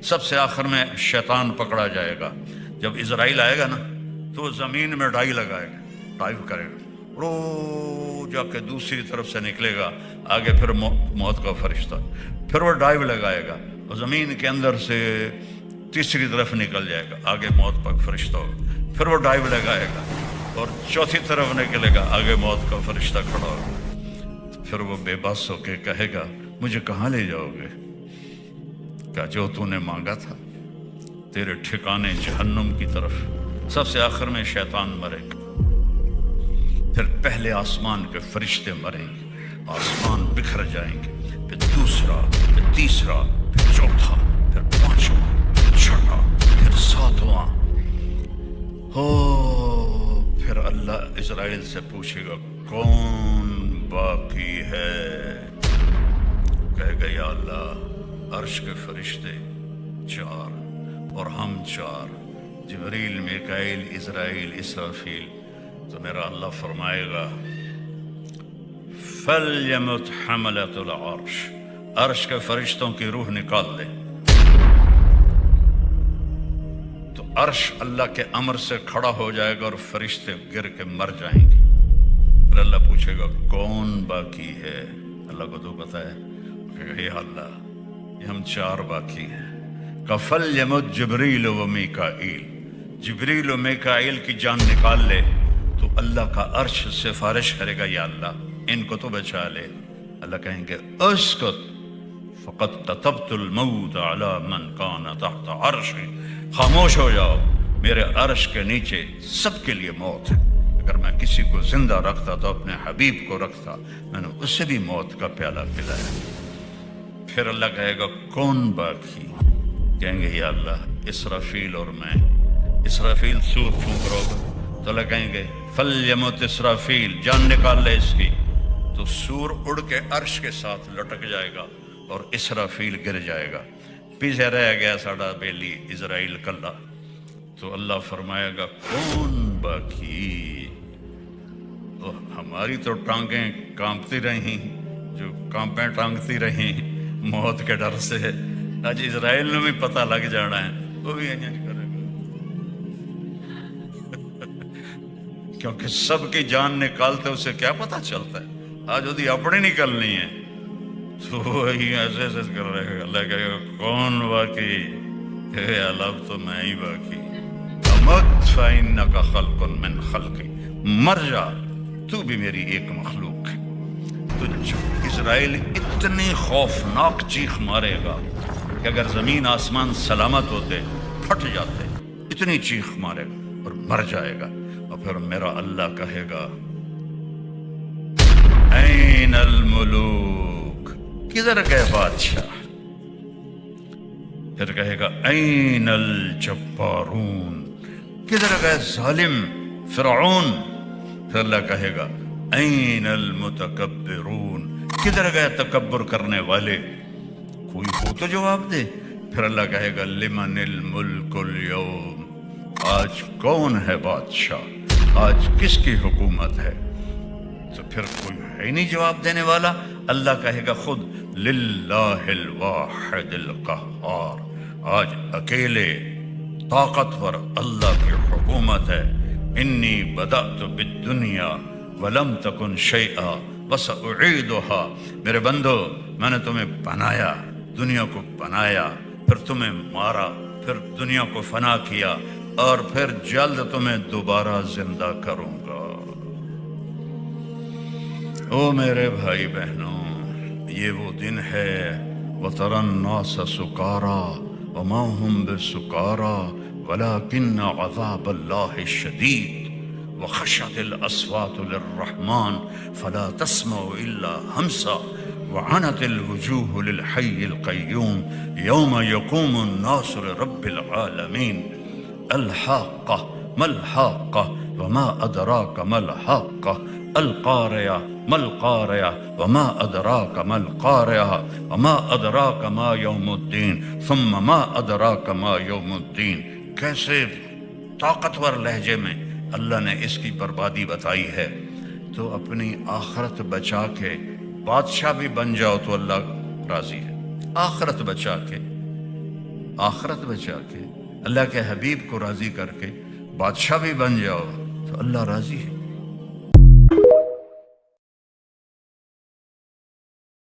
سب سے آخر میں شیطان پکڑا جائے گا. جب اسرائیل آئے گا نا تو وہ زمین میں ڈائی لگائے گا، ڈائیو کرے گا، رو جا کے دوسری طرف سے نکلے گا. آگے پھر موت کا فرشتہ، پھر وہ ڈائیو لگائے گا اور زمین کے اندر سے تیسری طرف نکل جائے گا، آگے موت کا فرشتہ ہوگا. پھر وہ ڈائیو لگائے گا اور چوتھی طرف نکلے گا، آگے موت کا فرشتہ کھڑا ہوگا. پھر وہ بے بس ہو کے کہے گا مجھے کہاں لے جاؤ گے؟ کہا جو تو نے مانگا تھا، تیرے ٹھکانے جہنم کی طرف. سب سے آخر میں شیطان مرے گا، پھر پہلے آسمان کے فرشتے مریں گے، آسمان بکھر جائیں گے، پھر دوسرا، پھر تیسرا، پھر چوتھا، پھر پانچواں، پھر چھٹا، پھر ساتواں. پھر اللہ اسرائیل سے پوچھے گا کون باقی ہے؟ کہے گا یا اللہ عرش کے فرشتے 4 اور ہم 4، جبریل، میکائیل، عزرائیل، اسرافیل. تو میرا اللہ فرمائے گا فَلْيَمُتْ حَمَلَةُ الْعَرْشِ، عرش کے فرشتوں کی روح نکال دے. تو عرش اللہ کے امر سے کھڑا ہو جائے گا اور فرشتے گر کے مر جائیں گے. پھر اللہ پوچھے گا کون باقی ہے؟ اللہ کو تو پتا ہے. کہے گا یا اللہ یہ ہم 4 باقی ہیں. فَلْيَمُتْ جبریل و میکائیل، جبریل و میکائیل کی جان نکال لے. تو اللہ کا عرش سفارش کرے گا یا اللہ ان کو تو بچا لے. اللہ کہیں گے اسکت فقد كتبت الموت على من كان تحت عرشی، خاموش ہو جاؤ، میرے عرش کے نیچے سب کے لیے موت ہے. اگر میں کسی کو زندہ رکھتا تو اپنے حبیب کو رکھتا، میں نے اسے بھی موت کا پیالہ پلایا. پھر اللہ کہے گا کون باقی؟ کہیں گے یا اللہ اسرافیل اور میں. اسرافیل سور پھونک رہا ہوگا تو اللہ کہیں گے فَلْيَمُتْ اسرافیل، جان نکال لے اس کی. تو سور اڑ کے عرش کے ساتھ لٹک جائے گا اور اسرافیل گر جائے گا. پیچھے رہ گیا ساڑا بیلی اسرائیل کلا. تو اللہ فرمائے گا کون باقی؟ ہماری تو ٹانگیں کانپتی رہیں، جو کانپیں ٹانگتی رہیں موت کے ڈر سے. آج اسرائیل نے بھی پتہ لگ جانا ہے، وہ بھی ایسا کرے گا کیونکہ سب کی جان نکالتے اسے کیا پتہ چلتا ہے. آج وہ اپنی نکلنی ہے تو وہی ایسے ایسے کر رہے گا. اللہ کہے گا کون باقی؟ کہ اللہ تو میں ہی باقی. امت فإنک خلق من خلقی، مر جا تو بھی میری ایک مخلوق ہے. تو اسرائیل اتنی خوفناک چیخ مارے گا کہ اگر زمین آسمان سلامت ہوتے پھٹ جاتے، اتنی چیخ مارے گا اور مر جائے گا. اور پھر میرا اللہ کہے گا این الملوک، کدھر گئے بادشاہ؟ پھر کہے گا این الجبارون، کدھر گئے ظالم فرعون؟ پھر اللہ کہے گا این المتکبرون، کدھر گئے تکبر کرنے والے؟ کوئی ہو تو جواب دے. پھر اللہ کہے گا لمن الملک اليوم، آج کون ہے بادشاہ، آج کس کی حکومت ہے؟ تو پھر کوئی ہے ہی نہیں جواب دینے والا. اللہ کہے گا خود للہ الواحد القہار، آج اکیلے طاقتور اللہ کی حکومت ہے. انی بدأت بالدنیا ولم تکن شیئا وسأعیدها، میرے بندو میں نے تمہیں بنایا، دنیا کو بنایا، پھر تمہیں مارا، پھر دنیا کو فنا کیا اور پھر جلد تمہیں دوبارہ زندہ کروں گا. او میرے بھائی بہنوں، یہ وہ دن ہے وَتَرَى النَّاسَ سُكَارَى وَمَا هُمْ بِسُكَارَى وَلَكِنَّ عَذَابَ اللَّهِ شَدِيدٌ وَخَشَعَتِ الْأَصْوَاتُ لِلرَّحْمَنِ فَلَا تَسْمَعُ إِلَّا هَمْسًا وَعَنَتِ الْوُجُوهُ لِلْحَيِّ الْقَيُّومِ يَوْمَ يَقُومُ النَّاسُ لِرَبِّ الْعَالَمِينَ الْحَاقَّةُ مَا الْحَاقَّةُ وَمَا أَدْرَاكَ مَا الْحَاقَّةُ القارعة ما القارعة وما أدراك ما القارعة وما أدراك ما يوم الدين ثم ما أدراك ما يوم الدين. کیسے طاقتور لہجے میں اللہ نے اس کی بربادی بتائی ہے. تو اپنی آخرت بچا کے بادشاہ بھی بن جاؤ تو اللہ راضی ہے. آخرت بچا کے آخرت بچا کے اللہ کے حبیب کو راضی کر کے بادشاہ بھی بن جاؤ تو اللہ راضی ہے۔